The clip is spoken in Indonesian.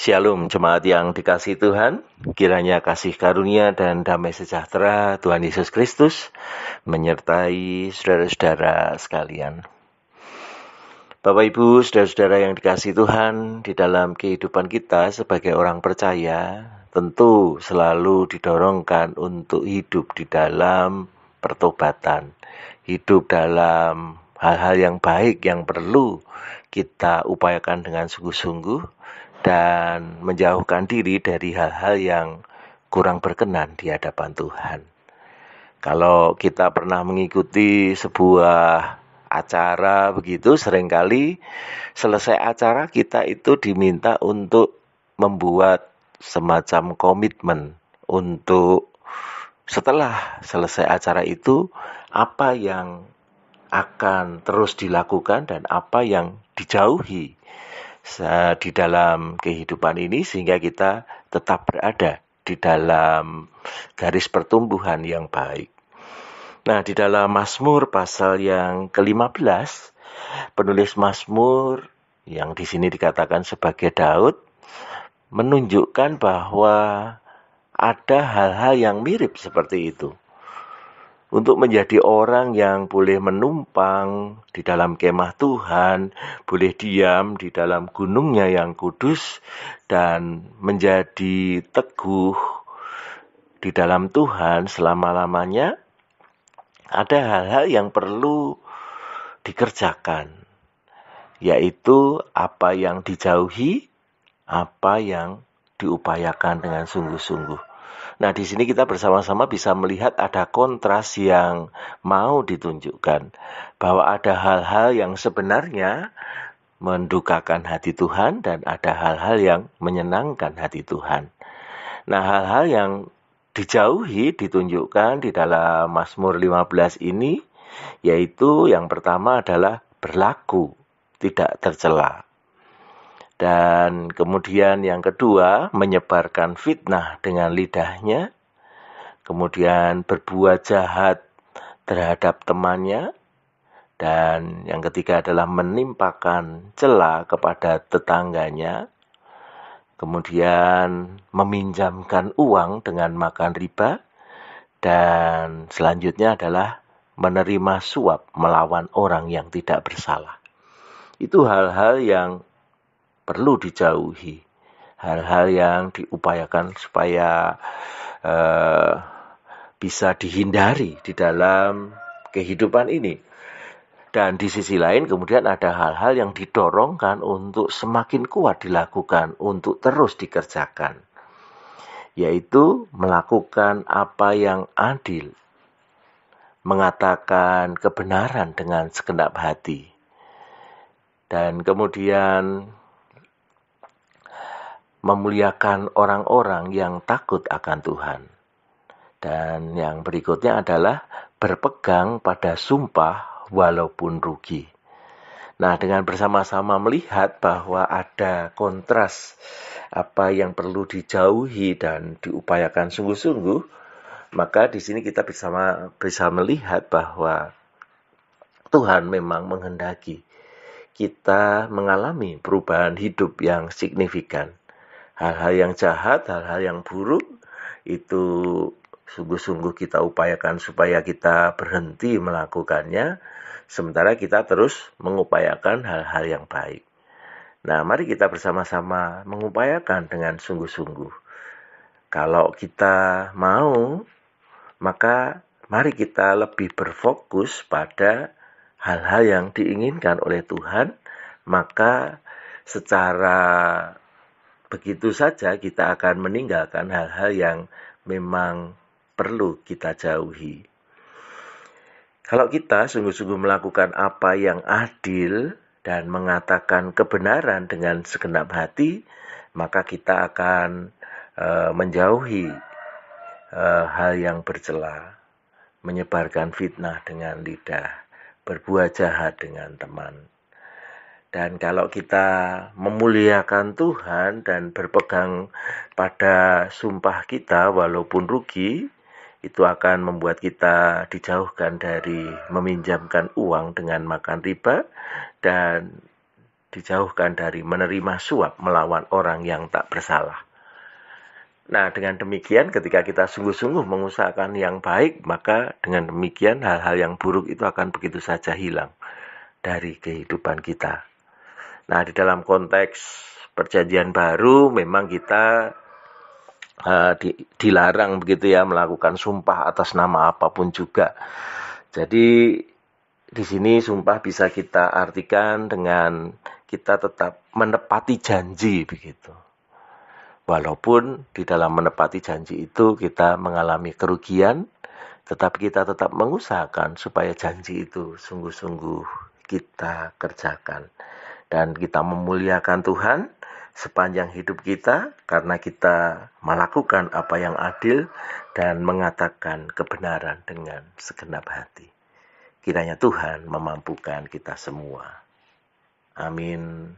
Shalom jemaat yang dikasihi Tuhan, kiranya kasih karunia dan damai sejahtera Tuhan Yesus Kristus menyertai saudara-saudara sekalian. Bapak Ibu, saudara-saudara yang dikasihi Tuhan, di dalam kehidupan kita sebagai orang percaya, tentu selalu didorongkan untuk hidup di dalam pertobatan, hidup dalam hal-hal yang baik yang perlu kita upayakan dengan sungguh-sungguh, dan menjauhkan diri dari hal-hal yang kurang berkenan di hadapan Tuhan. Kalau kita pernah mengikuti sebuah acara begitu, seringkali selesai acara kita itu diminta untuk membuat semacam komitmen untuk setelah selesai acara itu apa yang akan terus dilakukan dan apa yang dijauhi di dalam kehidupan ini sehingga kita tetap berada di dalam garis pertumbuhan yang baik. Nah, di dalam Mazmur pasal yang ke-15, penulis Mazmur yang di sini dikatakan sebagai Daud menunjukkan bahwa ada hal-hal yang mirip seperti itu. Untuk menjadi orang yang boleh menumpang di dalam kemah Tuhan, boleh diam di dalam gunungnya yang kudus, dan menjadi teguh di dalam Tuhan selama-lamanya, ada hal-hal yang perlu dikerjakan, yaitu apa yang dijauhi, apa yang diupayakan dengan sungguh-sungguh. Nah, di sini kita bersama-sama bisa melihat ada kontras yang mau ditunjukkan. Bahwa ada hal-hal yang sebenarnya mendukakan hati Tuhan dan ada hal-hal yang menyenangkan hati Tuhan. Nah, hal-hal yang dijauhi ditunjukkan di dalam Mazmur 15 ini, yaitu yang pertama adalah berlaku tidak tercela. Dan kemudian yang kedua, menyebarkan fitnah dengan lidahnya. Kemudian berbuat jahat terhadap temannya. Dan yang ketiga adalah menimpakan cela kepada tetangganya. Kemudian meminjamkan uang dengan makan riba. Dan selanjutnya adalah menerima suap melawan orang yang tidak bersalah. Itu hal-hal yang perlu dijauhi, hal-hal yang diupayakan supaya bisa dihindari di dalam kehidupan ini. Dan di sisi lain kemudian ada hal-hal yang didorongkan untuk semakin kuat dilakukan, untuk terus dikerjakan, yaitu melakukan apa yang adil, mengatakan kebenaran dengan segenap hati, dan kemudian memuliakan orang-orang yang takut akan Tuhan. Dan yang berikutnya adalah berpegang pada sumpah walaupun rugi. Nah, dengan bersama-sama melihat bahwa ada kontras apa yang perlu dijauhi dan diupayakan sungguh-sungguh, maka di sini kita bisa melihat bahwa Tuhan memang menghendaki kita mengalami perubahan hidup yang signifikan. Hal-hal yang jahat, hal-hal yang buruk, itu sungguh-sungguh kita upayakan supaya kita berhenti melakukannya, sementara kita terus mengupayakan hal-hal yang baik. Nah, mari kita bersama-sama mengupayakan dengan sungguh-sungguh. Kalau kita mau, maka mari kita lebih berfokus pada hal-hal yang diinginkan oleh Tuhan, maka secara begitu saja kita akan meninggalkan hal-hal yang memang perlu kita jauhi. Kalau kita sungguh-sungguh melakukan apa yang adil dan mengatakan kebenaran dengan segenap hati, maka kita akan menjauhi hal yang bercela, menyebarkan fitnah dengan lidah, berbuat jahat dengan teman. Dan kalau kita memuliakan Tuhan dan berpegang pada sumpah kita walaupun rugi, itu akan membuat kita dijauhkan dari meminjamkan uang dengan makan riba dan dijauhkan dari menerima suap melawan orang yang tak bersalah. Nah, dengan demikian ketika kita sungguh-sungguh mengusahakan yang baik, maka dengan demikian hal-hal yang buruk itu akan begitu saja hilang dari kehidupan kita. Nah, di dalam konteks perjanjian baru memang kita dilarang begitu ya melakukan sumpah atas nama apapun juga. Jadi di sini sumpah bisa kita artikan dengan kita tetap menepati janji begitu. Walaupun di dalam menepati janji itu kita mengalami kerugian, tetapi kita tetap mengusahakan supaya janji itu sungguh-sungguh kita kerjakan. Dan kita memuliakan Tuhan sepanjang hidup kita karena kita melakukan apa yang adil dan mengatakan kebenaran dengan segenap hati. Kiranya Tuhan memampukan kita semua. Amin.